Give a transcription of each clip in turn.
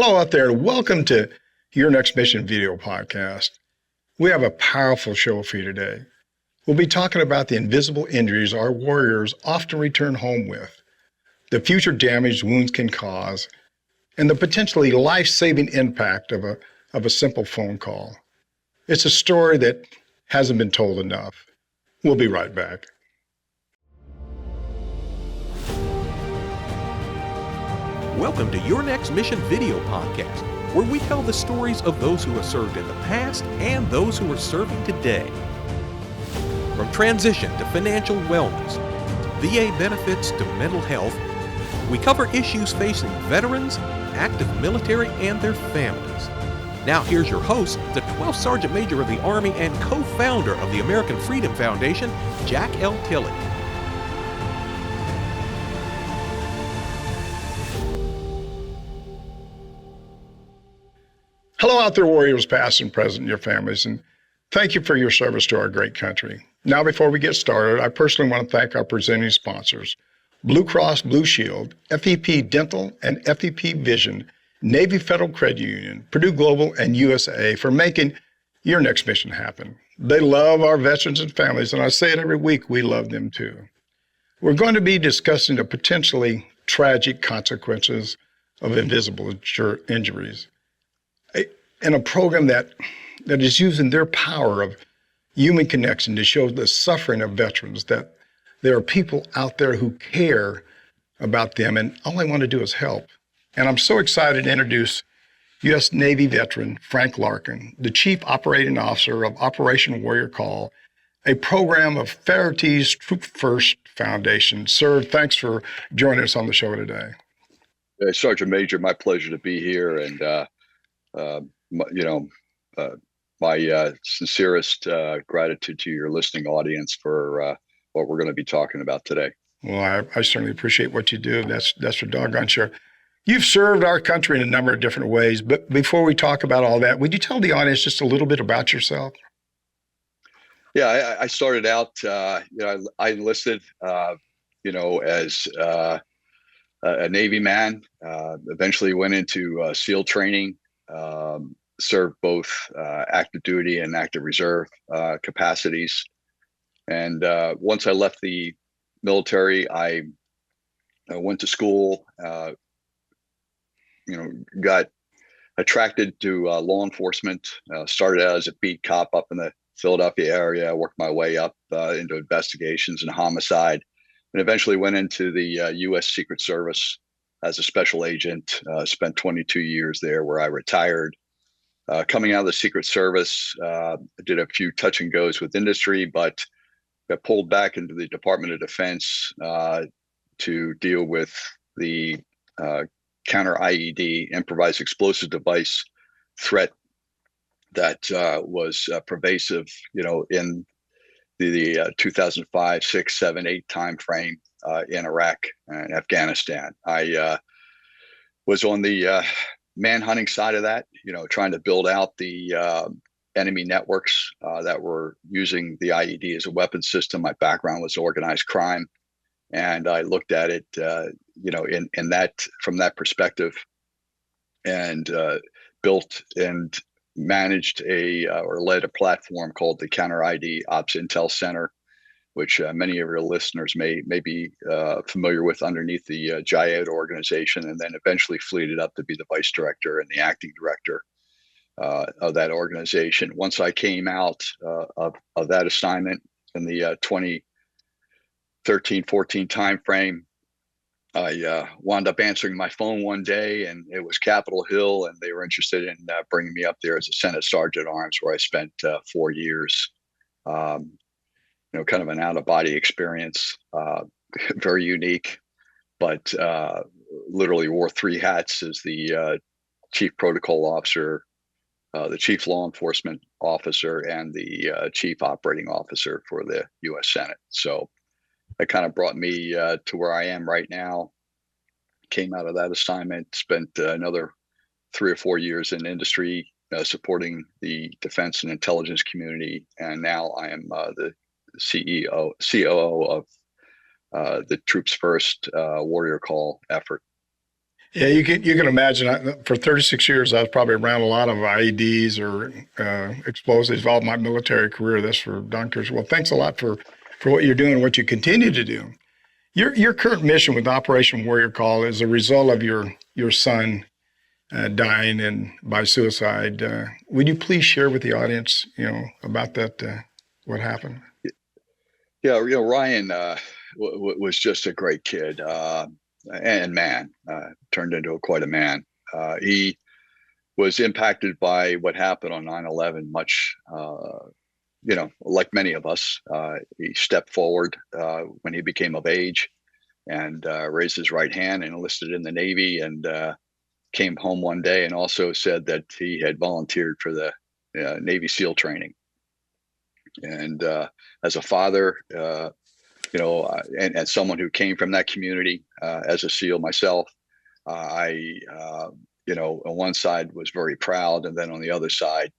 Hello out there, and welcome to Your Next Mission video podcast. We have a powerful show for you today. We'll be talking about the invisible injuries our warriors often return home with, the future damage wounds can cause, and the potentially life-saving impact of a simple phone call. It's a story that hasn't been told enough. We'll be right back. Welcome to Your Next Mission video podcast, where we tell the stories of those who have served in the past and those who are serving today. From transition to financial wellness, VA benefits to mental health, we cover issues facing veterans, active military, and their families. Now here's your host, the 12th Sergeant Major of the Army and co-founder of the American Freedom Foundation, Jack L. Tilley. Hello out there, warriors past and present, and your families, and thank you for your service to our great country. Now, before we get started, I personally want to thank our presenting sponsors, Blue Cross Blue Shield, FEP Dental, and FEP Vision, Navy Federal Credit Union, Purdue Global, and USAA for making Your Next Mission happen. They love our veterans and families, and I say it every week, we love them too. We're going to be discussing the potentially tragic consequences of invisible injuries in a program that is using their power of human connection to show the suffering of veterans, that there are people out there who care about them and all they want to do is help. And I'm so excited to introduce U.S. Navy veteran Frank Larkin, the Chief Operating Officer of Operation Warrior Call, a program of Farity's Troop First Foundation. Sir, thanks for joining us on the show today. Sergeant Major, my pleasure to be here, and my sincerest gratitude to your listening audience for what we're going to be talking about today. Well, I certainly appreciate what you do. That's for doggone sure. You've served our country in a number of different ways, but before we talk about all that, would you tell the audience just a little bit about yourself? Yeah, I started out, I enlisted, as a Navy man, eventually went into SEAL training, served both active duty and active reserve capacities. And once I left the military, I went to school, got attracted to law enforcement, started out as a beat cop up in the Philadelphia area, worked my way up into investigations and homicide, and eventually went into the U.S. Secret Service as a special agent, spent 22 years there where I retired. Coming out of the Secret Service, I did a few touch and goes with industry, but got pulled back into the Department of Defense to deal with the counter IED, improvised explosive device threat that was pervasive, in the 2005, 6, 7, 8 time frame in Iraq and Afghanistan. I was on the manhunting side of that, trying to build out the enemy networks that were using the IED as a weapon system. My background was organized crime, and I looked at it, in that, from that perspective, and built and managed or led a platform called the Counter ID Ops Intel Center, which many of your listeners may be familiar with, underneath the JIAD organization, and then eventually fleeted up to be the vice director and the acting director of that organization. Once I came out of that assignment in the 2013-14 timeframe, I wound up answering my phone one day, and it was Capitol Hill, and they were interested in bringing me up there as a Senate Sergeant at Arms, where I spent 4 years. Kind of an out-of-body experience, very unique, but literally wore 3 hats as the Chief Protocol Officer, the Chief Law Enforcement Officer, and the Chief Operating Officer for the U.S. Senate. So that kind of brought me to where I am right now. Came out of that assignment, spent another 3 or 4 years in industry, supporting the defense and intelligence community, and now I am the COO of the Troops First Warrior Call effort. Yeah, you can imagine. For 36 years, I was probably around a lot of IEDs or explosives. All my military career. That's for dunkers. Well, thanks a lot for what you're doing and what you continue to do. Your current mission with Operation Warrior Call is a result of your son dying and by suicide. Would you please share with the audience, about that? What happened? Yeah, Ryan was just a great kid and man, turned into quite a man. He was impacted by what happened on 9/11 much, like many of us. He stepped forward when he became of age and raised his right hand and enlisted in the Navy, and came home one day and also said that he had volunteered for the Navy SEAL training. And as a father, and someone who came from that community as a SEAL myself, I, on one side was very proud, and then on the other side,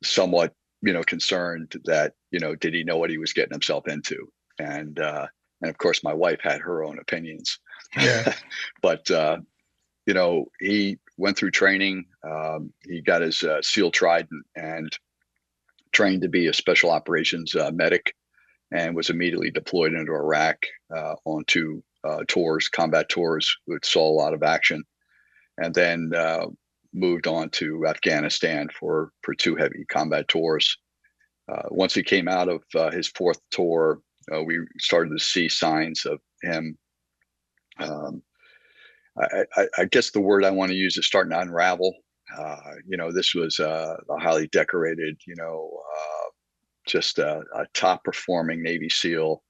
somewhat, concerned that, did he know what he was getting himself into? And of course, my wife had her own opinions. Yeah. But he went through training. He got his SEAL Trident and trained to be a special operations medic, and was immediately deployed into Iraq on two tours, combat tours, which saw a lot of action, and then moved on to Afghanistan for two heavy combat tours. Once he came out of his fourth tour, we started to see signs of him. I guess the word I want to use is starting to unravel. This was a highly decorated, just a top performing Navy SEAL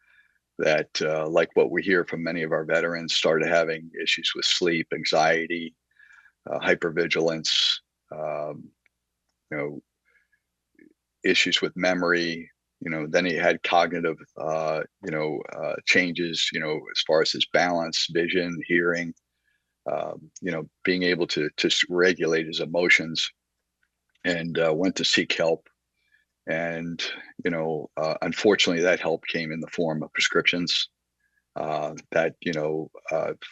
that, like what we hear from many of our veterans, started having issues with sleep, anxiety, hypervigilance, issues with memory. Then he had cognitive, changes, as far as his balance, vision, hearing, being able to regulate his emotions, and went to seek help. And, unfortunately, that help came in the form of prescriptions that,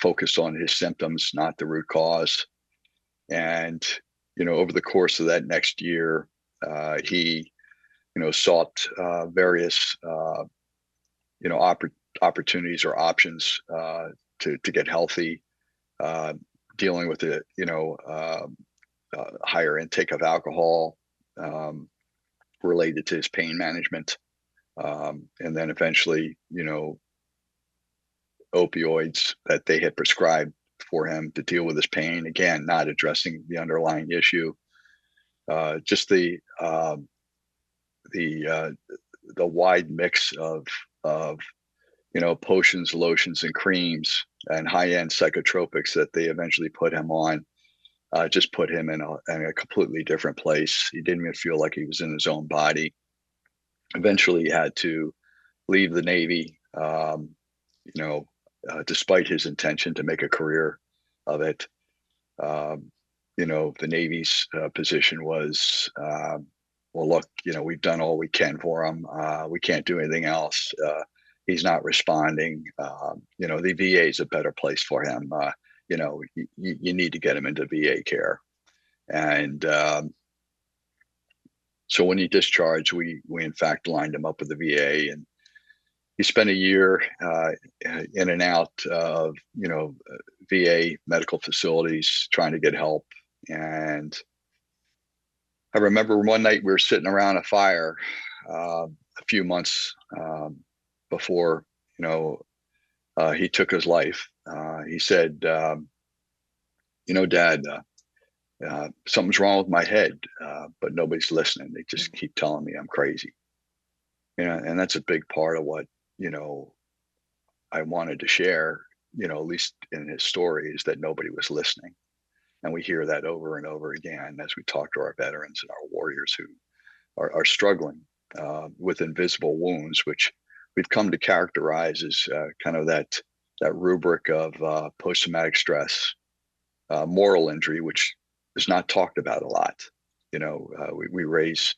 focused on his symptoms, not the root cause. And, over the course of that next year, he, sought various, opportunities or options to get healthy, dealing with the, higher intake of alcohol, related to his pain management, and then eventually, opioids that they had prescribed for him to deal with his pain. Again, not addressing the underlying issue. Just the wide mix of potions, lotions, and creams and high-end psychotropics that they eventually put him on. Just put him in a completely different place. He didn't even feel like he was in his own body. Eventually, he had to leave the Navy, despite his intention to make a career of it. The Navy's position was, well, look, we've done all we can for him. We can't do anything else. He's not responding. The VA is a better place for him. You need to get him into VA care. And so when he discharged, we in fact lined him up with the VA, and he spent a year in and out of, VA medical facilities trying to get help. And I remember one night we were sitting around a fire a few months before, he took his life. He said, Dad, something's wrong with my head, but nobody's listening. They just keep telling me I'm crazy. And that's a big part of what, I wanted to share, at least in his story, is that nobody was listening. And we hear that over and over again as we talk to our veterans and our warriors who are struggling with invisible wounds, which we've come to characterize as kind of that rubric of post-traumatic stress, moral injury, which is not talked about a lot. We raise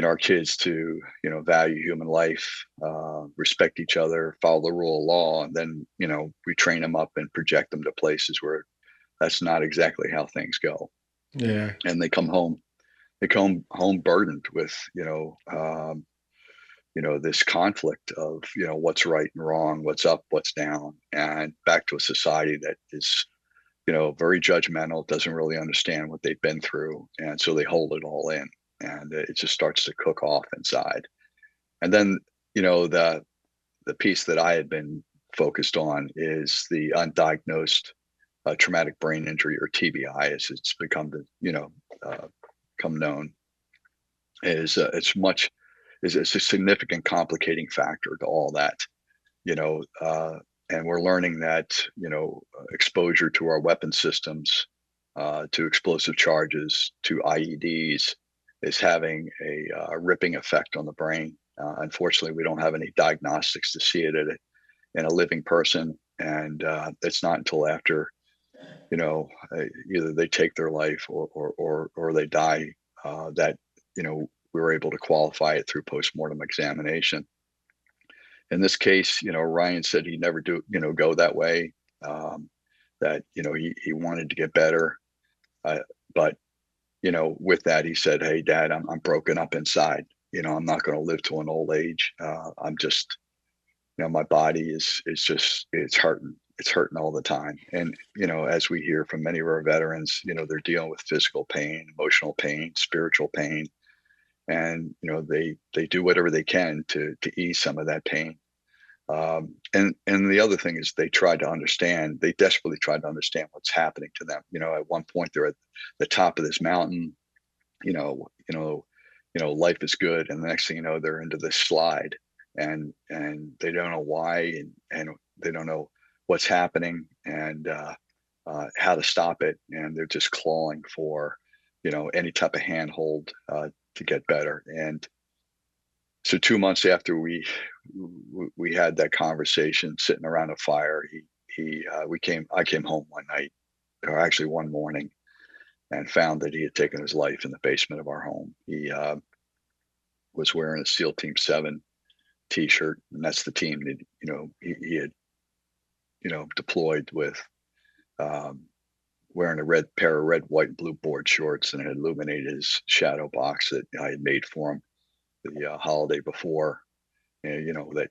our kids to, value human life, respect each other, follow the rule of law. And then, we train them up and project them to places where that's not exactly how things go. Yeah. And they come home burdened with, this conflict of, what's right and wrong, what's up, what's down, and back to a society that is, very judgmental, doesn't really understand what they've been through. And so they hold it all in, and it just starts to cook off inside. And then, the piece that I had been focused on is the undiagnosed traumatic brain injury, or TBI, as it's become come known. Is a significant complicating factor to all that, and we're learning that, exposure to our weapon systems, to explosive charges, to IEDs, is having a ripping effect on the brain. Unfortunately, we don't have any diagnostics to see it in a living person, and it's not until after, either they take their life or they die, that we were able to qualify it through postmortem examination. In this case, Ryan said he'd never go that way. That he wanted to get better, but with that, he said, "Hey, Dad, I'm broken up inside. I'm not going to live to an old age. I'm just, my body is just, it's hurting. It's hurting all the time." And as we hear from many of our veterans, they're dealing with physical pain, emotional pain, spiritual pain, and they do whatever they can to ease some of that pain. And the other thing is they desperately tried to understand what's happening to them. At one point they're at the top of this mountain, life is good. And the next thing you know, they're into this slide, and they don't know why, and they don't know what's happening, and how to stop it. And they're just clawing for, any type of handhold, to get better. And so 2 months after we had that conversation sitting around a fire, I came home one night, or actually one morning, and found that he had taken his life in the basement of our home. He was wearing a SEAL Team 7 T-shirt, and that's the team that he had deployed with, wearing a pair of red, white, and blue board shorts, and it had illuminated his shadow box that I had made for him the holiday before, and that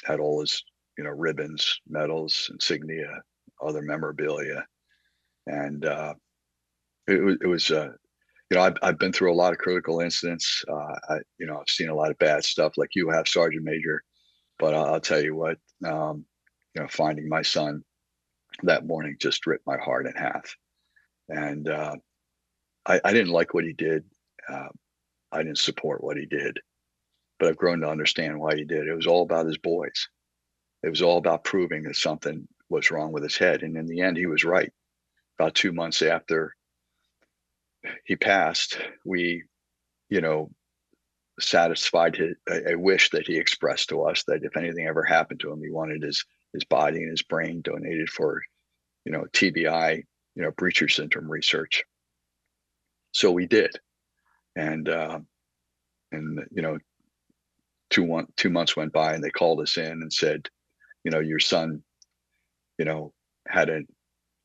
had all his ribbons, medals, insignia, other memorabilia. And it was I've been through a lot of critical incidents. I've seen a lot of bad stuff like you have, Sergeant Major, but I'll tell you what, finding my son that morning just ripped my heart in half. And I didn't like what he did. I didn't support what he did, but I've grown to understand why he did. It was all about his boys. It was all about proving that something was wrong with his head. And in the end, he was right. About 2 months after he passed, we, satisfied a wish that he expressed to us, that if anything ever happened to him, he wanted his body and his brain donated for, TBI, breacher syndrome research. So we did. And 2 months went by, and they called us in and said, your son, had an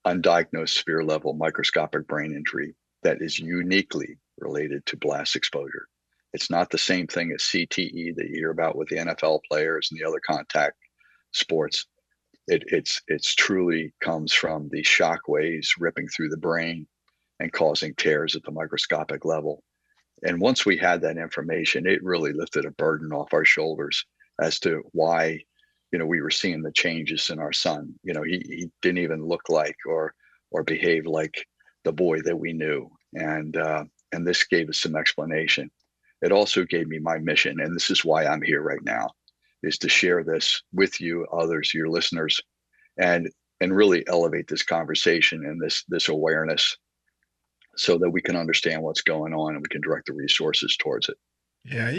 undiagnosed sphere level microscopic brain injury that is uniquely related to blast exposure. It's not the same thing as CTE that you hear about with the NFL players and the other contact sports. It's truly comes from the shock waves ripping through the brain and causing tears at the microscopic level. And once we had that information, it really lifted a burden off our shoulders as to why, we were seeing the changes in our son. He didn't even look like or behave like the boy that we knew. And this gave us some explanation. It also gave me my mission, and this is why I'm here right now, is to share this with you, others, your listeners, and really elevate this conversation and this awareness, so that we can understand what's going on and we can direct the resources towards it. Yeah,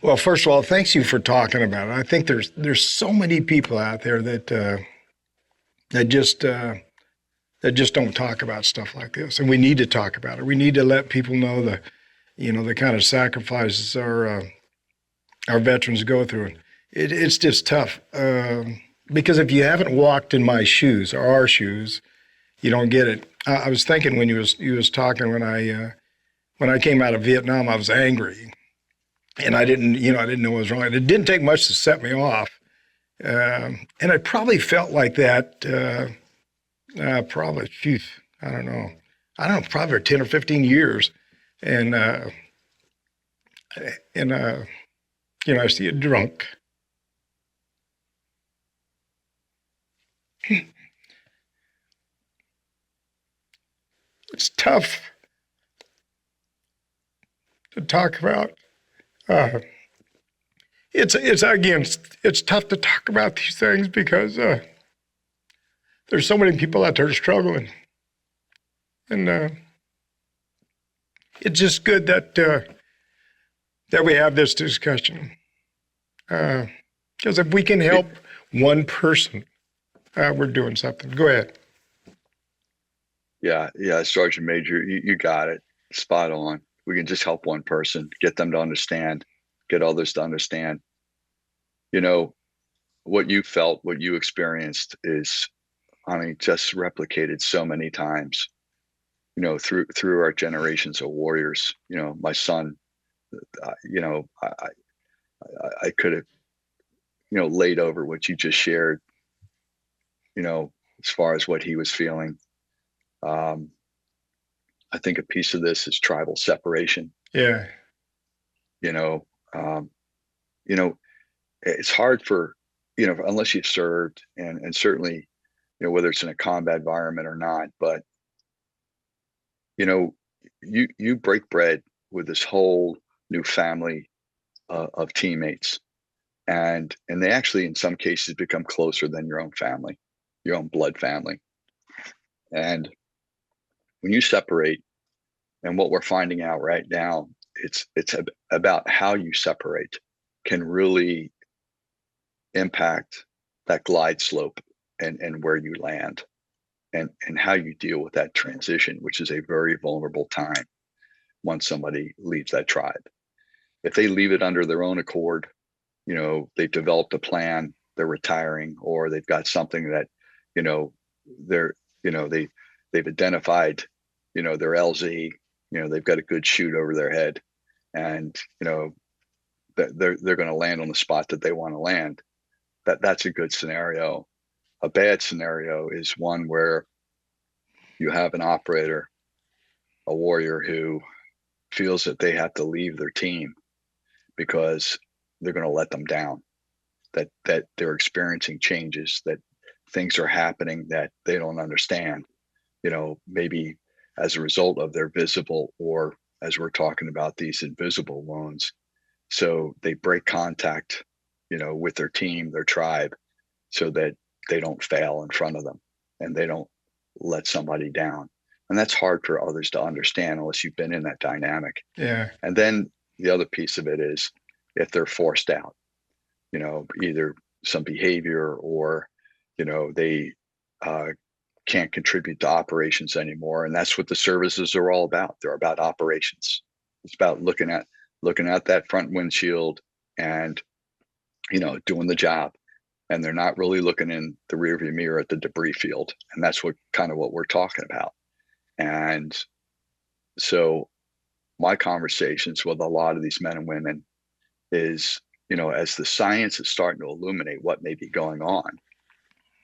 well, first of all, thanks you for talking about it. I think there's so many people out there that just that just don't talk about stuff like this. And we need to talk about it. We need to let people know the kind of sacrifices our veterans go through. It's just tough. Because if you haven't walked in my shoes or our shoes, you don't get it. I was thinking when you was talking when I came out of Vietnam, I was angry, and I didn't know what was wrong. It didn't take much to set me off, and I probably felt like that. Probably, I don't know, probably 10 or 15 years, and I see you drunk. It's tough to talk about. It's tough to talk about these things because there's so many people out there struggling, and it's just good that we have this discussion. Because if we can help one person, we're doing something. Go ahead. Yeah, Sergeant Major, you got it. Spot on. We can just help one person, get them to understand, get others to understand. What you felt, what you experienced is, just replicated so many times, through our generations of warriors. My son, I could have, laid over what you just shared, as far as what he was feeling. I think a piece of this is tribal separation. Yeah. It's hard for, unless you've served, and certainly, whether it's in a combat environment or not, but, you break bread with this whole new family of teammates, and they actually, in some cases, become closer than your own family, your own blood family. And when you separate, and what we're finding out right now, it's about how you separate can really impact that glide slope and where you land, and how you deal with that transition, which is a very vulnerable time once somebody leaves that tribe. If they leave it under their own accord, they've developed a plan, they're retiring, or they've got something that, they've identified, their LZ, they've got a good shoot over their head, and, they're going to land on the spot that they want to land. That's a good scenario. A bad scenario is one where you have an operator, a warrior, who feels that they have to leave their team because they're going to let them down, that they're experiencing changes, that things are happening that they don't understand, maybe as a result of their visible, or as we're talking about, these invisible wounds. So they break contact, with their team, their tribe, so that they don't fail in front of them and they don't let somebody down. And that's hard for others to understand unless you've been in that dynamic. Yeah. And then the other piece of it is if they're forced out, either some behavior, or, they can't contribute to operations anymore. And that's what the services are all about. They're about operations. It's about looking at that front windshield and, doing the job. And they're not really looking in the rearview mirror at the debris field. And that's what we're talking about. And so my conversations with a lot of these men and women is, as the science is starting to illuminate what may be going on,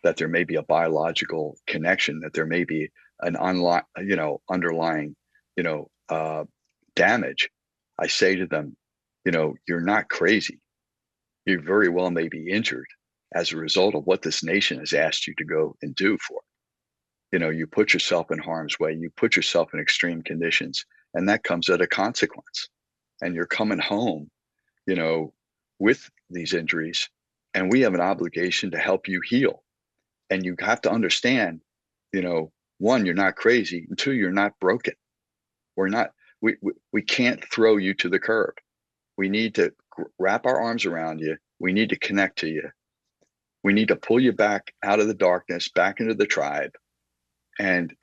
that there may be a biological connection, that there may be an underlying, damage. I say to them, you're not crazy. You very well may be injured as a result of what this nation has asked you to go and do for it. You put yourself in harm's way, you put yourself in extreme conditions, and that comes at a consequence. And you're coming home, with these injuries, and we have an obligation to help you heal. And you have to understand, one, you're not crazy, and two, you're not broken. We can't throw you to the curb. We need to wrap our arms around you. We need to connect to you. We need to pull you back out of the darkness, back into the tribe, and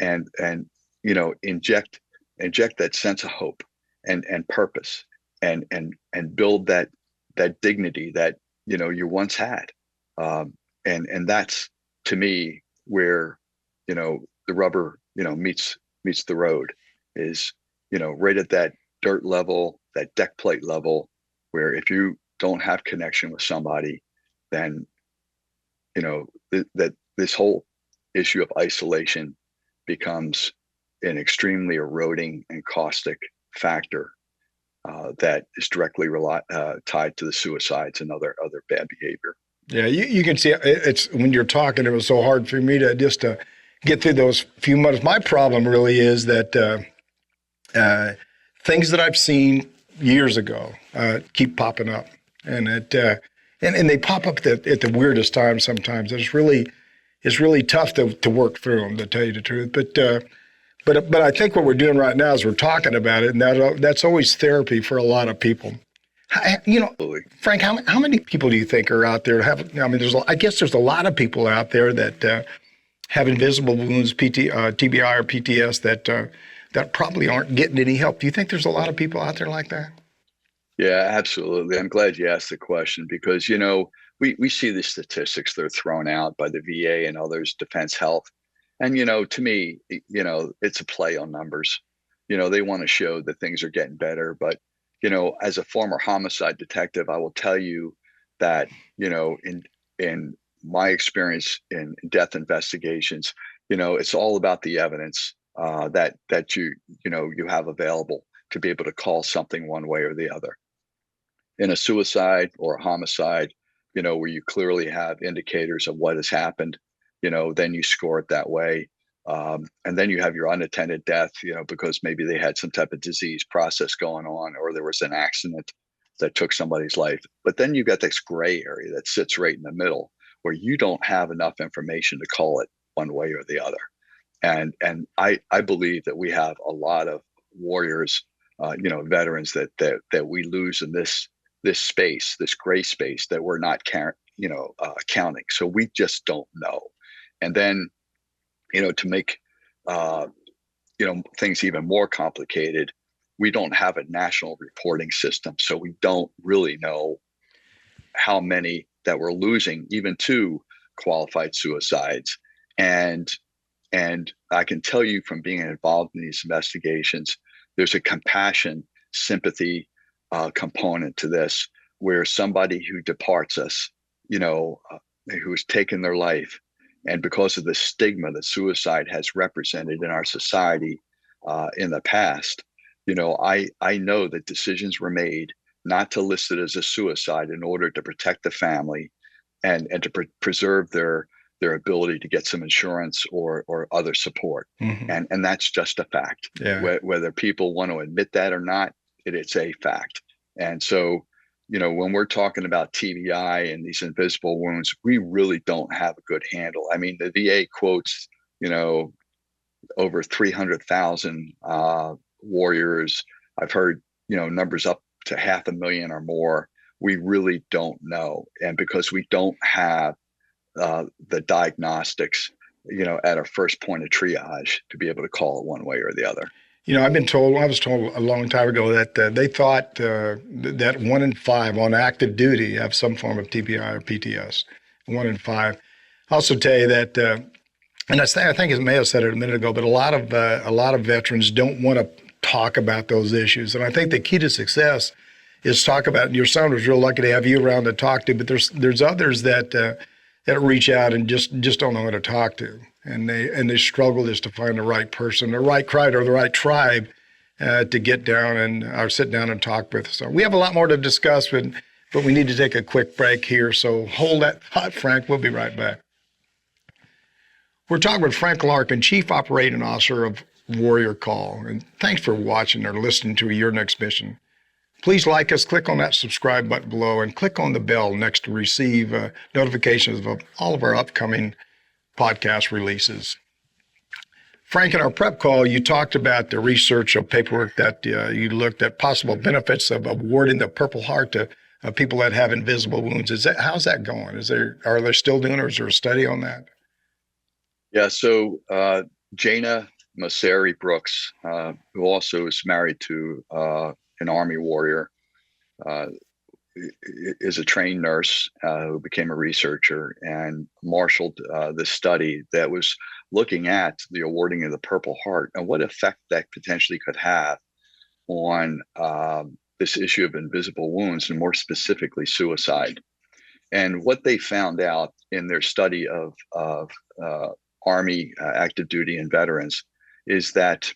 inject that sense of hope and purpose and build that dignity that you once had, and that's, to me, where the rubber meets the road, is right at that dirt level, that deck plate level, where if you don't have connection with somebody, then that this whole issue of isolation becomes an extremely eroding and caustic factor that is directly tied to the suicides and other bad behavior. Yeah, you can see it's when you're talking, it was so hard for me to just get through those few months. My problem really is that things that I've seen years ago keep popping up, and and they pop up at the weirdest times sometimes. It's really tough to work through them, to tell you the truth. But I think what we're doing right now is we're talking about it, and that's always therapy for a lot of people. Frank, how many people do you think are out there? I guess there's a lot of people out there that have invisible wounds, TBI or PTS, that probably aren't getting any help. Do you think there's a lot of people out there like that? Yeah, absolutely. I'm glad you asked the question, because we see the statistics that are thrown out by the VA and others, Defense Health, and to me, it's a play on numbers. They want to show that things are getting better, but as a former homicide detective, I will tell you that, in my experience in death investigations, it's all about the evidence that you have available to be able to call something one way or the other. In a suicide or a homicide, where you clearly have indicators of what has happened, then you score it that way. And then you have your unattended death, because maybe they had some type of disease process going on, or there was an accident that took somebody's life. But then you got this gray area that sits right in the middle, where you don't have enough information to call it one way or the other. And I believe that we have a lot of warriors, veterans that we lose in this space, this gray space that we're not counting. So we just don't know. And then, to make things even more complicated, we don't have a national reporting system, so we don't really know how many that we're losing, even to qualified suicides. And I can tell you, from being involved in these investigations, there's a compassion, sympathy component to this, where somebody who departs us, who's taken their life, and because of the stigma that suicide has represented in our society in the past, I know that decisions were made not to list it as a suicide in order to protect the family and to preserve their ability to get some insurance or other support. Mm-hmm. And that's just a fact. Yeah. Whether people want to admit that or not, it's a fact. And so, when we're talking about TBI and these invisible wounds, we really don't have a good handle. I mean, the VA quotes, over 300,000 warriors. I've heard, numbers up to 500,000 or more. We really don't know. And because we don't have the diagnostics, at our first point of triage to be able to call it one way or the other. I was told a long time ago that they thought that 1 in 5 on active duty have some form of TBI or PTS. 1 in 5. I'll also tell you that, and I think it may have said it a minute ago, but a lot of veterans don't want to talk about those issues. And I think the key to success is talk about it. Your son was real lucky to have you around to talk to, but there's others that reach out and just don't know who to talk to. And they struggle just to find the right person, the right crowd, or the right tribe to get down or sit down and talk with. So we have a lot more to discuss, but we need to take a quick break here. So hold that thought, Frank. We'll be right back. We're talking with Frank Larkin, Chief Operating Officer of Warrior Call. And thanks for watching or listening to Your Next Mission. Please like us, click on that subscribe button below, and click on the bell next to receive notifications of all of our upcoming podcast releases. Frank, in our prep call, you talked about the research of paperwork that you looked at possible benefits of awarding the Purple Heart to people that have invisible wounds. How's that going? Are they still doing it, or is there a study on that? Yeah, so Jana Mosseri Brooks, who also is married to an Army warrior, uh, is a trained nurse who became a researcher and marshaled this study that was looking at the awarding of the Purple Heart and what effect that potentially could have on this issue of invisible wounds, and more specifically suicide. And what they found out in their study of Army active duty and veterans is that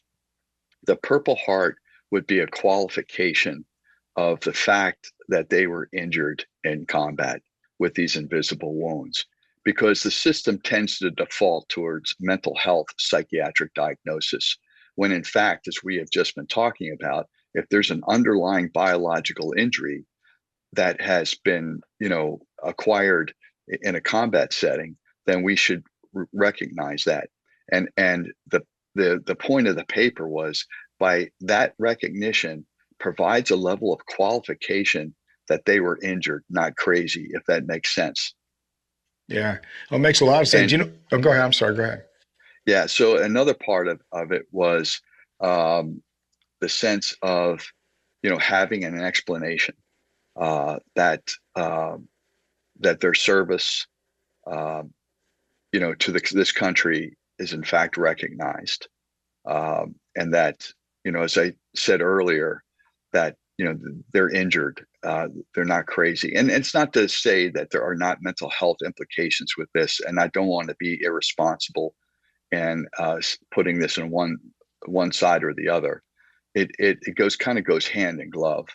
the Purple Heart would be a qualification of the fact that they were injured in combat with these invisible wounds, because the system tends to default towards mental health psychiatric diagnosis, when in fact, as we have just been talking about, if there's an underlying biological injury that has been, acquired in a combat setting, then we should recognize that. And the point of the paper was, by that recognition, provides a level of qualification that they were injured, not crazy, if that makes sense. Yeah, well, it makes a lot of sense. And, Go ahead. I'm sorry. Go ahead. Yeah. So another part of it was the sense of, having an explanation that their service, to this country is in fact recognized, and that, as I said earlier, that they're injured, they're not crazy. And it's not to say that there are not mental health implications with this, and I don't want to be irresponsible and putting this in one side or the other. It goes hand in glove,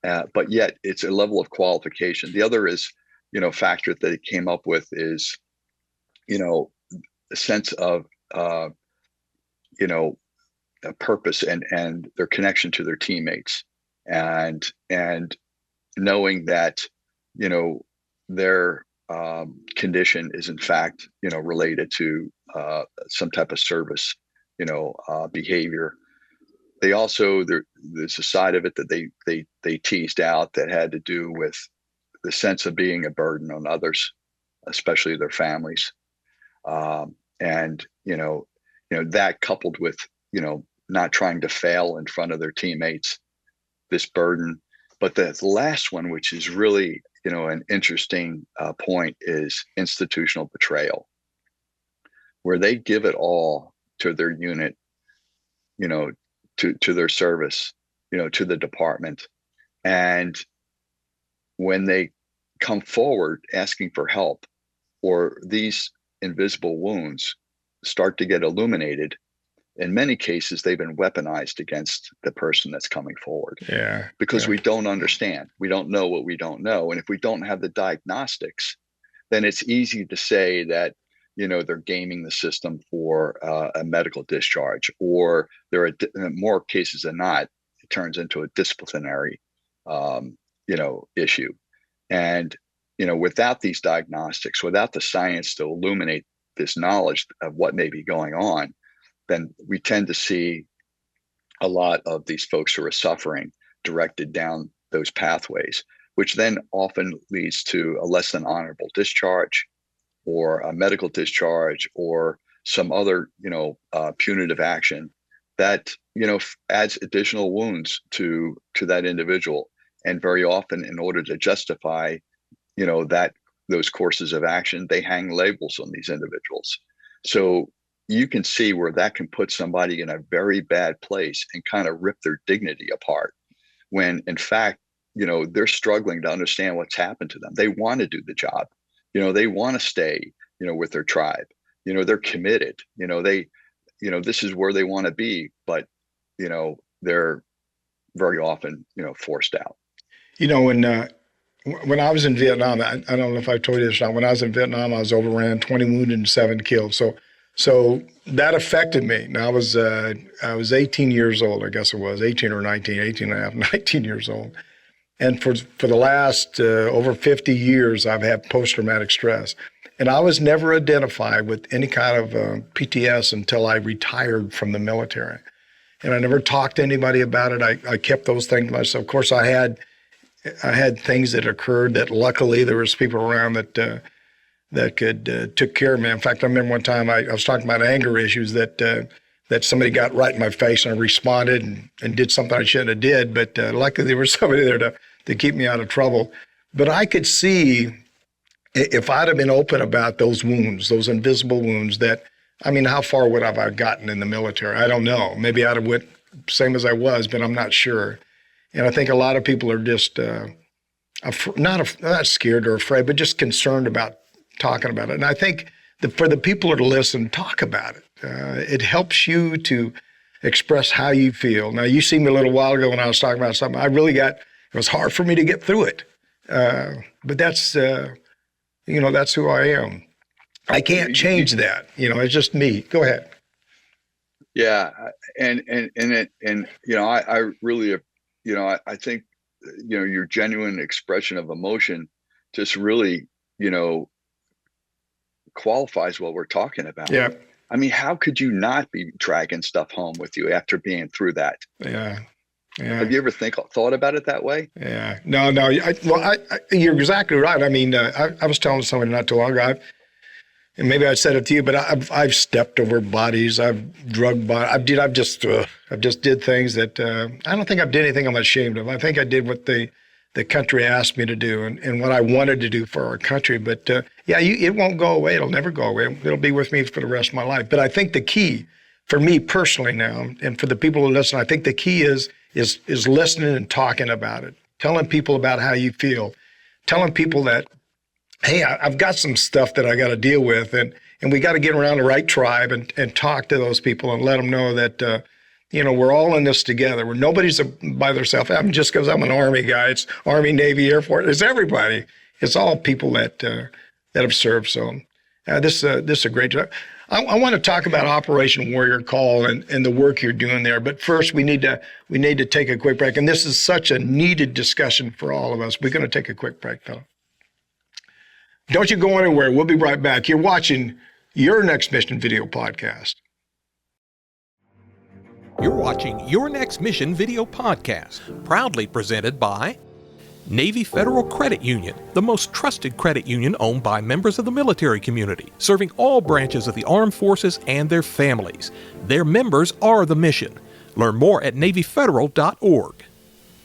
but yet it's a level of qualification. The other is, factor that it came up with is, a sense of a purpose and their connection to their teammates, and knowing that their condition is in fact related to some type of service behavior. They also, there's a side of it that they teased out that had to do with the sense of being a burden on others, especially their families, and that coupled with not trying to fail in front of their teammates, this burden. But the last one, which is really an interesting point, is institutional betrayal, where they give it all to their unit, to their service, to the department. And when they come forward asking for help, or these invisible wounds start to get illuminated, in many cases, they've been weaponized against the person that's coming forward. Yeah. Because we don't understand. We don't know what we don't know. And if we don't have the diagnostics, then it's easy to say that, they're gaming the system for a medical discharge, or there are more cases than not, it turns into a disciplinary, issue. And, without these diagnostics, without the science to illuminate this knowledge of what may be going on, then we tend to see a lot of these folks who are suffering directed down those pathways, which then often leads to a less than honorable discharge, or a medical discharge, or some other, punitive action that, adds additional wounds to that individual. And very often, in order to justify, those courses of action, they hang labels on these individuals. So you can see where that can put somebody in a very bad place and kind of rip their dignity apart, when in fact, they're struggling to understand what's happened to them. They want to do the job. They want to stay, with their tribe. They're committed. This is where they want to be, but, they're very often, forced out. When I was in Vietnam, I don't know if I told you this or not. When I was in Vietnam, I was overran, 20 wounded and 7 killed. So that affected me. Now I was 18 years old, I guess it was 18 or 19, 18 and a half, 19 years old. And for the last over 50 years, I've had post-traumatic stress. And I was never identified with any kind of PTS until I retired from the military. And I never talked to anybody about it. I kept those things to myself. Of course, I had things that occurred that luckily there was people around that that could took care of me. In fact, I remember one time I was talking about anger issues that somebody got right in my face, and I responded and did something I shouldn't have did. But luckily there was somebody there to keep me out of trouble. But I could see if I'd have been open about those wounds, those invisible wounds, that, I mean, how far would I have gotten in the military? I don't know. Maybe I'd have went same as I was, but I'm not sure. And I think a lot of people are just not scared or afraid, but just concerned about talking about it. And I think for the people to listen, talk about it. It helps you to express how you feel. Now, you see me a little while ago when I was talking about something. It was hard for me to get through it. But that's who I am. I can't change that. It's just me. Go ahead. Yeah. And I really, I think, your genuine expression of emotion just really, qualifies what we're talking about. Yeah. I mean, how could you not be dragging stuff home with you after being through that? Yeah. Yeah. Have you ever thought about it that way? Yeah. No. You're exactly right. I mean, I was telling somebody not too long ago, and maybe I said it to you, but I've stepped over bodies. I've drugged bodies. I've just did things that I don't think I've did anything I'm ashamed of. I think I did what the country asked me to do and what I wanted to do for our country. But it won't go away. It'll never go away. It'll be with me for the rest of my life. But I think the key for me personally now, and for the people who listen, I think the key is listening and talking about it, telling people about how you feel, telling people that, hey, I've got some stuff that I got to deal with, and we got to get around the right tribe and talk to those people and let them know that, we're all in this together. Where nobody's by themselves. I mean, just because I'm an Army guy, it's Army, Navy, Air Force. It's everybody. It's all people that have served. So this is a great job. I want to talk about Operation Warrior Call and the work you're doing there. But first, we need to take a quick break. And this is such a needed discussion for all of us. We're going to take a quick break, though. Don't you go anywhere. We'll be right back. You're watching Your Next Mission video podcast. You're watching Your Next Mission video podcast, proudly presented by Navy Federal Credit Union, the most trusted credit union owned by members of the military community, serving all branches of the armed forces and their families. Their members are the mission. Learn more at NavyFederal.org.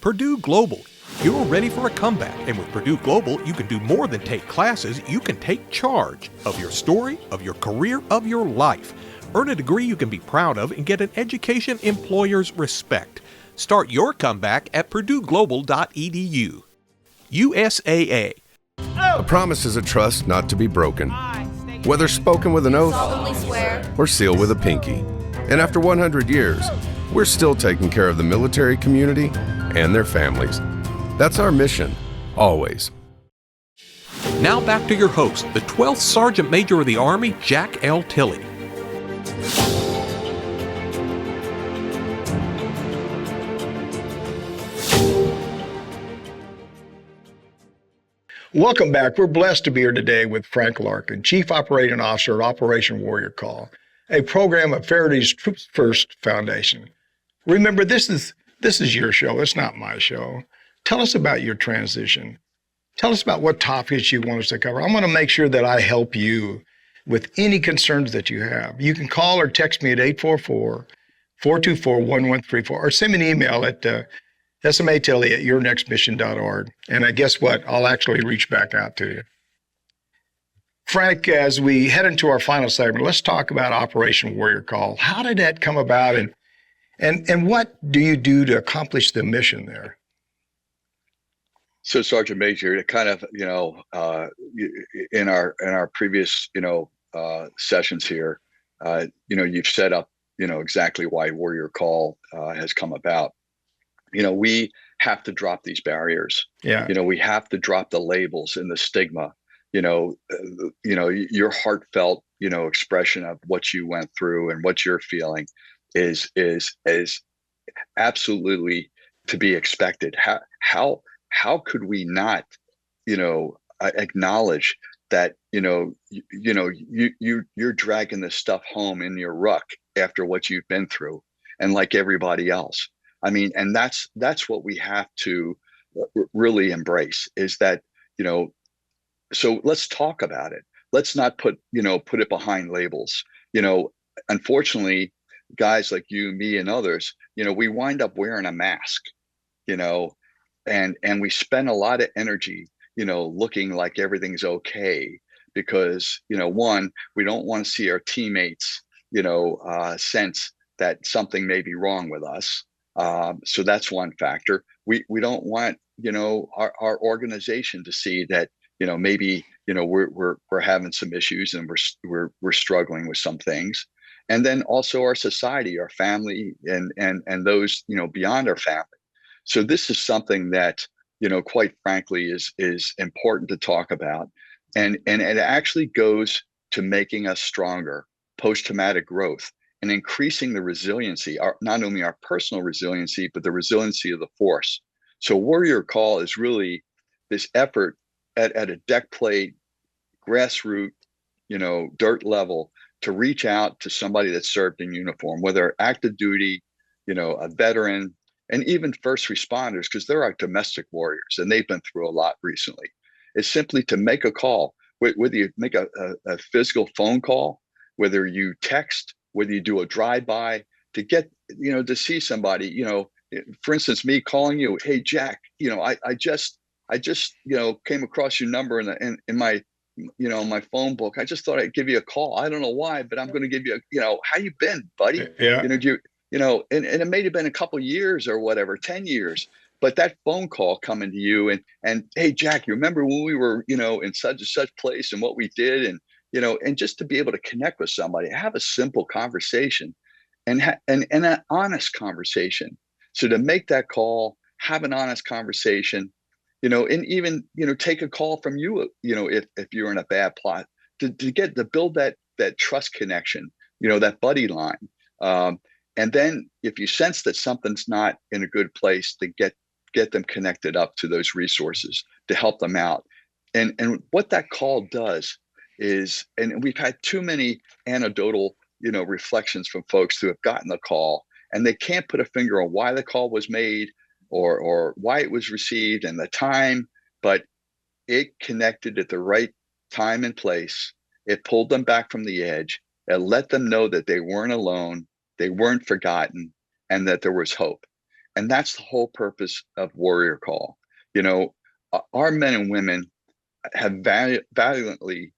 Purdue Global. You're ready for a comeback, and with Purdue Global, you can do more than take classes. You can take charge of your story, of your career, of your life. Earn a degree you can be proud of and get an education employers respect. Start your comeback at PurdueGlobal.edu. USAA. A promise is a trust not to be broken, whether spoken with an oath Solemnly swear. or sealed with a pinky. And after 100 years, we're still taking care of the military community and their families. That's our mission, always. Now back to your host, the 12th Sergeant Major of the Army, Jack L. Tilley. Welcome back. We're blessed to be here today with Frank Larkin, Chief Operating Officer at Operation Warrior Call, a program of Faraday's Troops First Foundation. Remember, this is your show. It's not my show. Tell us about your transition. Tell us about what topics you want us to cover. I want to make sure that I help you with any concerns that you have. You can call or text me at 844-424-1134 or send me an email at SMA Tilley at yournextmission.org. And guess what? I'll actually reach back out to you. Frank, as we head into our final segment, let's talk about Operation Warrior Call. How did that come about, and what do you do to accomplish the mission there? So, Sergeant Major, to kind of, in our previous, sessions here, you've set up, exactly why Warrior Call has come about. We have to drop these barriers. Yeah. We have to drop the labels and the stigma. Your heartfelt, expression of what you went through and what you're feeling is absolutely to be expected. How could we not, acknowledge that, you're dragging this stuff home in your ruck after what you've been through, and like everybody else. I mean, and that's what we have to really embrace, is that, so let's talk about it. let's not put it behind labels. Unfortunately, guys like you, me, and others, we wind up wearing a mask, you know, and we spend a lot of energy, looking like everything's okay because, one, we don't want to see our teammates, sense that something may be wrong with us. So that's one factor. We don't want, our organization to see that, maybe, we're having some issues and we're struggling with some things. And then also our society, our family, and those, beyond our family. So this is something that, quite frankly, is important to talk about. And it actually goes to making us stronger, post-traumatic growth, and increasing the resiliency, not only our personal resiliency, but the resiliency of the force. So Warrior Call is really this effort at a deck plate, grassroots, dirt level, to reach out to somebody that served in uniform, whether active duty, a veteran, and even first responders, because they're our domestic warriors and they've been through a lot recently. It's simply to make a call, whether you make a physical phone call, whether you text, whether you do a drive-by, to get, to see somebody, for instance, me calling you, hey, Jack, I just came across your number in my, my phone book. I just thought I'd give you a call. I don't know why, but I'm going to give you how you been, buddy? Yeah. And it may have been a couple of years or whatever, 10 years, but that phone call coming to you and hey, Jack, you remember when we were, in such and such place and what we did, and, and just to be able to connect with somebody, have a simple conversation and an honest conversation. So to make that call, have an honest conversation, and even, take a call from you, if you're in a bad plot, to build that trust connection, that buddy line. And then if you sense that something's not in a good place, to get them connected up to those resources to help them out. And what that call does is, and we've had too many anecdotal, reflections from folks who have gotten the call and they can't put a finger on why the call was made or why it was received and the time, but it connected at the right time and place. It pulled them back from the edge. It let them know that they weren't alone, they weren't forgotten, and that there was hope. And that's the whole purpose of Warrior Call. Our men and women have valiantly,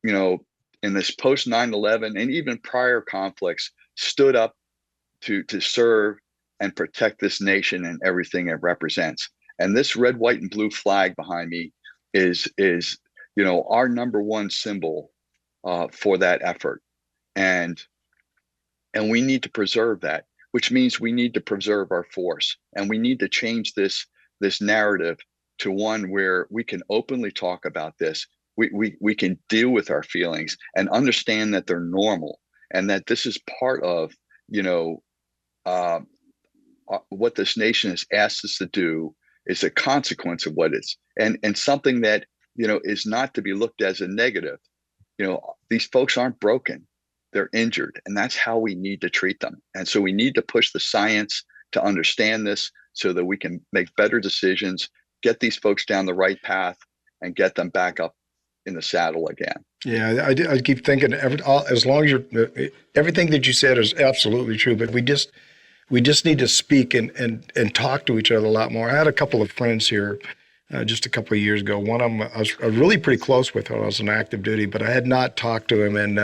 in this post 9/11 and even prior conflicts, stood up to serve and protect this nation and everything it represents. And this red, white, and blue flag behind me is our number one symbol for that effort. And we need to preserve that, which means we need to preserve our force, and we need to change this narrative to one where we can openly talk about this. We can deal with our feelings and understand that they're normal, and that this is part of, what this nation has asked us to do is a consequence of what it's, and something that, is not to be looked as a negative. These folks aren't broken. They're injured, and that's how we need to treat them. And so we need to push the science to understand this so that we can make better decisions, get these folks down the right path, and get them back up in the saddle again. Yeah, I keep thinking as long as everything that you said is absolutely true, but we just need to speak and talk to each other a lot more. I had a couple of friends here just a couple of years ago. One of them, I was really pretty close with when I was on active duty, but I had not talked to him in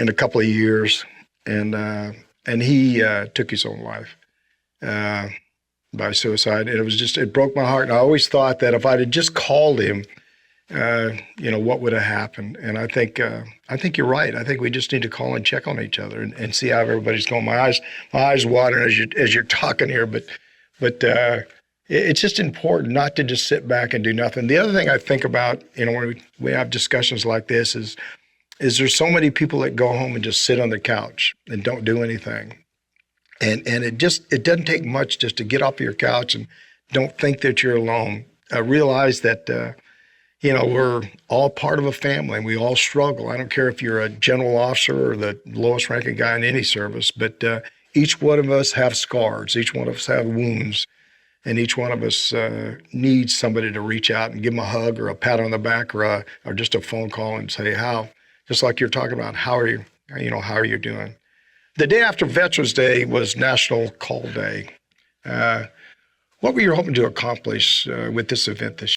a couple of years, and he took his own life by suicide. And it broke my heart. And I always thought that if I'd have just called him, what would have happened? And I think you're right. I think we just need to call and check on each other and see how everybody's going. My eyes watering as you're talking here, but it's just important not to just sit back and do nothing. The other thing I think about, when we have discussions like this is there's so many people that go home and just sit on the couch and don't do anything. And it doesn't take much just to get off your couch and don't think that you're alone. Realize that, we're all part of a family and we all struggle. I don't care if you're a general officer or the lowest ranking guy in any service, but each one of us have scars. Each one of us have wounds. And each one of us needs somebody to reach out and give them a hug or a pat on the back or just a phone call and say, just like you're talking about, how are you doing? The day after Veterans Day was National Call Day. What were you hoping to accomplish with this event this year?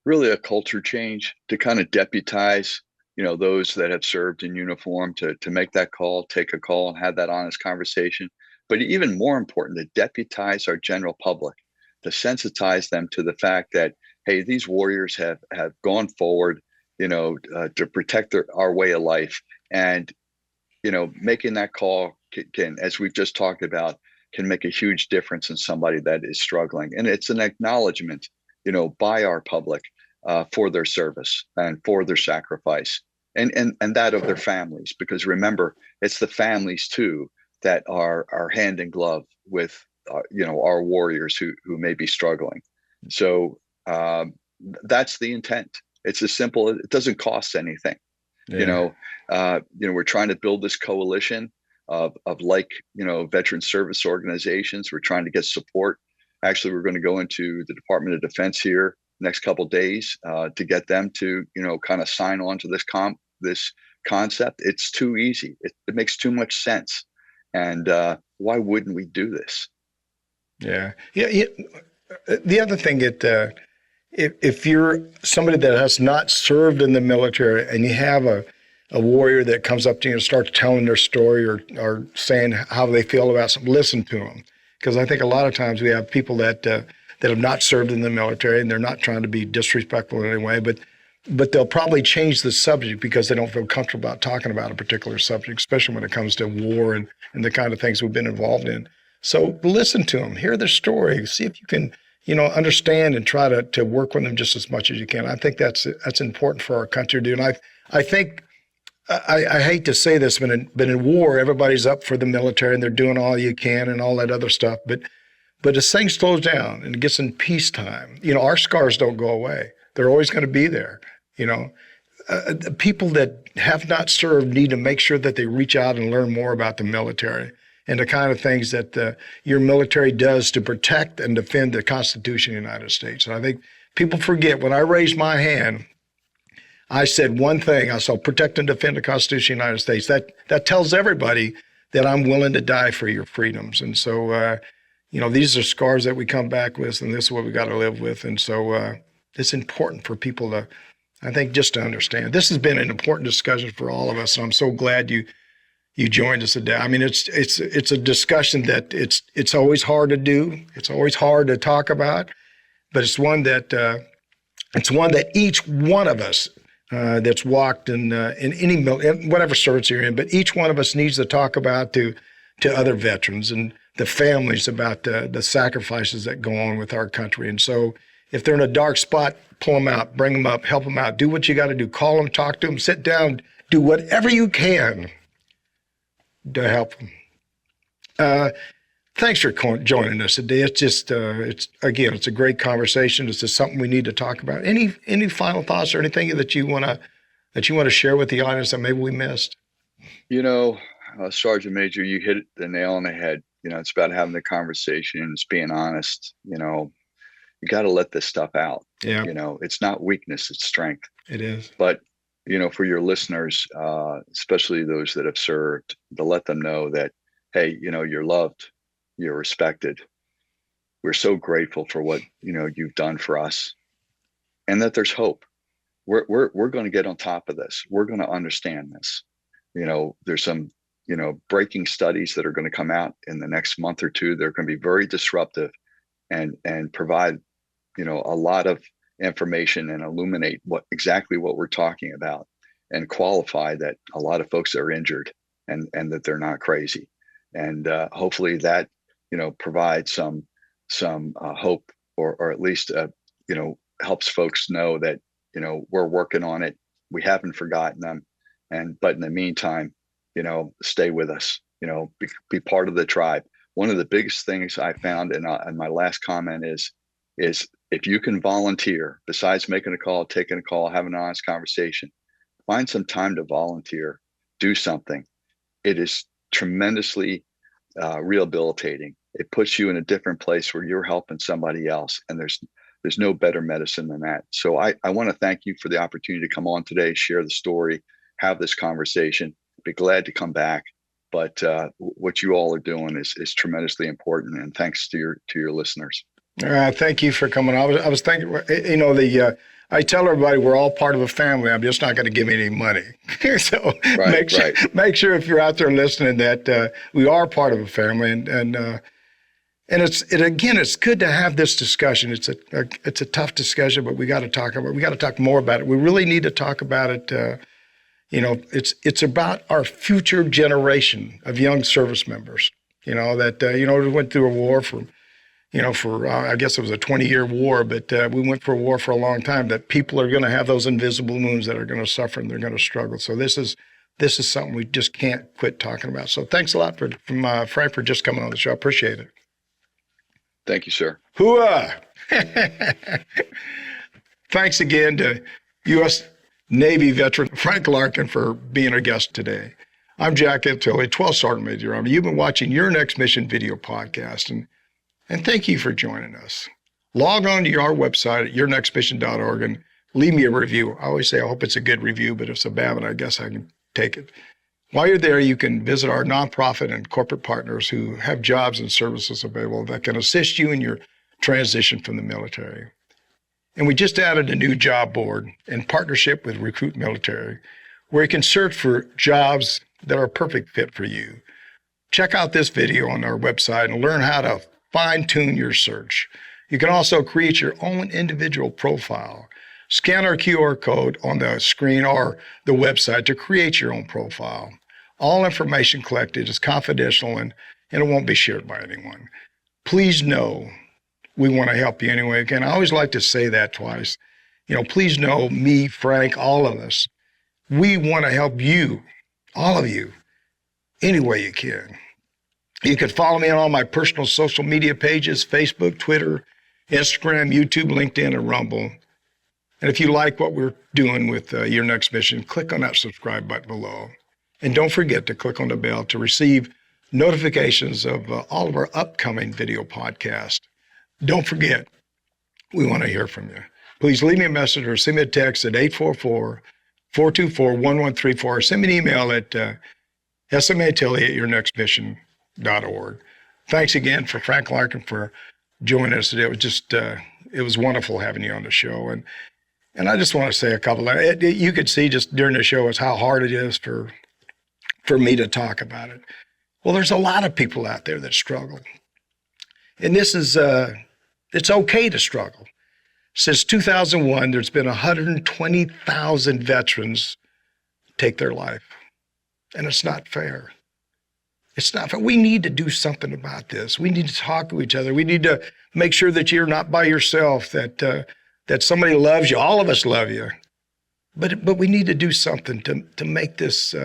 Really a culture change to kind of deputize, those that have served in uniform to make that call, take a call and have that honest conversation. But even more important, to deputize our general public, to sensitize them to the fact that, hey, these warriors have gone forward, to protect our way of life. And, making that call can, as we've just talked about, can make a huge difference in somebody that is struggling. And it's an acknowledgement, by our public for their service and for their sacrifice and that of their families. Because remember, it's the families too that are hand in glove with our warriors who may be struggling. So that's the intent. It's as simple. It doesn't cost anything. Yeah. We're trying to build this coalition of veteran service organizations. We're trying to get support. Actually, we're going to go into the Department of Defense here next couple of days to get them to kind of sign on to this concept. It's too easy. It makes too much sense. And why wouldn't we do this? Yeah. The other thing that if you're somebody that has not served in the military and you have a warrior that comes up to you and starts telling their story or saying how they feel about something, listen to them. Because I think a lot of times we have people that have not served in the military, and they're not trying to be disrespectful in any way, but they'll probably change the subject because they don't feel comfortable about talking about a particular subject, especially when it comes to war and the kind of things we've been involved in. So listen to them, hear their story, see if you can, understand and try to work with them just as much as you can. I think that's important for our country to do. And I think, I hate to say this, but in war, everybody's up for the military and they're doing all you can and all that other stuff. But as things slows down and it gets in peacetime, our scars don't go away. They're always going to be there. The people that have not served need to make sure that they reach out and learn more about the military and the kind of things that your military does to protect and defend the Constitution of the United States. And I think people forget, when I raised my hand, I said one thing. I said, protect and defend the Constitution of the United States. That tells everybody that I'm willing to die for your freedoms. And so, these are scars that we come back with, and this is what we got to live with. And so it's important for people to, I think, just to understand. This has been an important discussion for all of us, and I'm so glad you joined us today. I mean, it's a discussion that it's always hard to do. It's always hard to talk about, but it's one that each one of us that's walked in whatever service you're in, but each one of us needs to talk about to other veterans and the families about the sacrifices that go on with our country. And so if they're in a dark spot, pull them out, bring them up, help them out, do what you got to do, call them, talk to them, sit down, do whatever you can to help them. Thanks for joining us today. It's just, it's a great conversation. It's just something we need to talk about. Any final thoughts or anything that you want to share with the audience that maybe we missed? Sergeant Major, you hit the nail on the head. It's about having the conversation. It's being honest. You got to let this stuff out. Yeah. It's not weakness, it's strength. It is. But, for your listeners, especially those that have served, to let them know that, hey, you're loved, you're respected. We're so grateful for what, you've done for us, and that there's hope. We're going to get on top of this. We're going to understand this. There's some, breaking studies that are going to come out in the next month or two. They're going to be very disruptive and provide, a lot of information and illuminate exactly what we're talking about, and qualify that a lot of folks are injured and that they're not crazy. And hopefully that, provides some hope, or at least, helps folks know that, we're working on it. We haven't forgotten them. But in the meantime, stay with us, be part of the tribe. One of the biggest things I found, and my last comment is if you can volunteer, besides making a call, taking a call, having an honest conversation, find some time to volunteer, do something. It is tremendously rehabilitating it puts you in a different place where you're helping somebody else. And there's no better medicine than that. So I want to thank you for the opportunity to come on today, share the story, have this conversation. Be glad to come back. But what you all are doing is tremendously important. And thanks to your listeners. Thank you for coming. I was thinking, I tell everybody we're all part of a family. I'm just not going to give any money. So make sure if you're out there listening that we are part of a family, and it's good to have this discussion. It's a tough discussion, but we got to talk about. We got to talk more about it. We really need to talk about it. It's about our future generation of young service members. We went through a war for I guess it was a 20-year war, but we went for a war for a long time, that people are going to have those invisible wounds that are going to suffer and they're going to struggle. So this is something we just can't quit talking about. So thanks a lot from Frank for just coming on the show. I appreciate it. Thank you, sir. Hooah! Thanks again to U.S. Navy veteran Frank Larkin for being our guest today. I'm Jack Tilley, 12th Sergeant Major Army. You've been watching Your Next Mission video podcast, and thank you for joining us. Log on to our website at yournextmission.org and leave me a review. I always say I hope it's a good review, but if it's a bad one, I guess I can take it. While you're there, you can visit our nonprofit and corporate partners who have jobs and services available that can assist you in your transition from the military. And we just added a new job board in partnership with Recruit Military, where you can search for jobs that are a perfect fit for you. Check out this video on our website and learn how to fine-tune your search. You can also create your own individual profile. Scan our QR code on the screen or the website to create your own profile. All information collected is confidential and it won't be shared by anyone. Please know we want to help you anyway. Again, I always like to say that twice. Please know me, Frank, all of us. We want to help you, all of you, any way you can. You can follow me on all my personal social media pages, Facebook, Twitter, Instagram, YouTube, LinkedIn, and Rumble. And if you like what we're doing with Your Next Mission, click on that subscribe button below. And don't forget to click on the bell to receive notifications of all of our upcoming video podcasts. Don't forget, we want to hear from you. Please leave me a message or send me a text at 844-424-1134 or send me an email at SMA Tilley at yournextmission.org. Thanks again for Frank Larkin for joining us today. It was just, it was wonderful having you on the show. And I just want to say a couple of, you could see just during the show is how hard it is for me to talk about it. Well, there's a lot of people out there that struggle. And this is, it's okay to struggle. Since 2001, there's been 120,000 veterans take their life. And it's not fair. It's not fair. We need to do something about this. We need to talk to each other. We need to make sure that you're not by yourself, that somebody loves you. All of us love you. But we need to do something to make this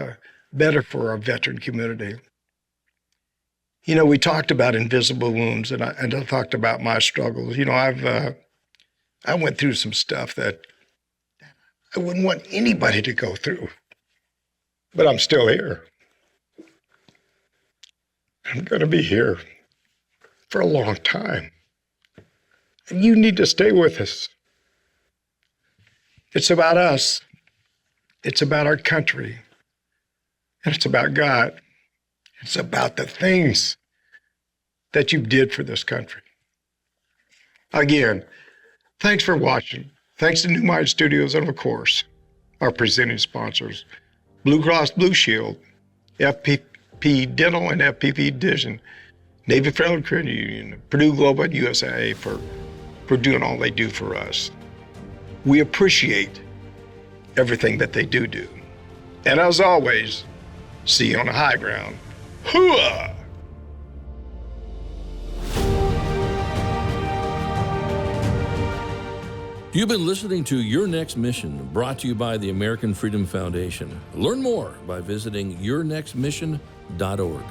better for our veteran community. We talked about invisible wounds, and I talked about my struggles. I went through some stuff that I wouldn't want anybody to go through. But I'm still here. I'm going to be here for a long time. And you need to stay with us. It's about us. It's about our country. And it's about God. It's about the things that you did for this country. Again, thanks for watching. Thanks to New Mind Studios and, of course, our presenting sponsors, Blue Cross Blue Shield, FPP Dental and FPP Vision, Navy Federal Credit Union, Purdue Global, and USAA for doing all they do for us. We appreciate everything that they do. And as always, see you on the high ground. Hooah! You've been listening to Your Next Mission, brought to you by the American Freedom Foundation. Learn more by visiting yournextmission.org.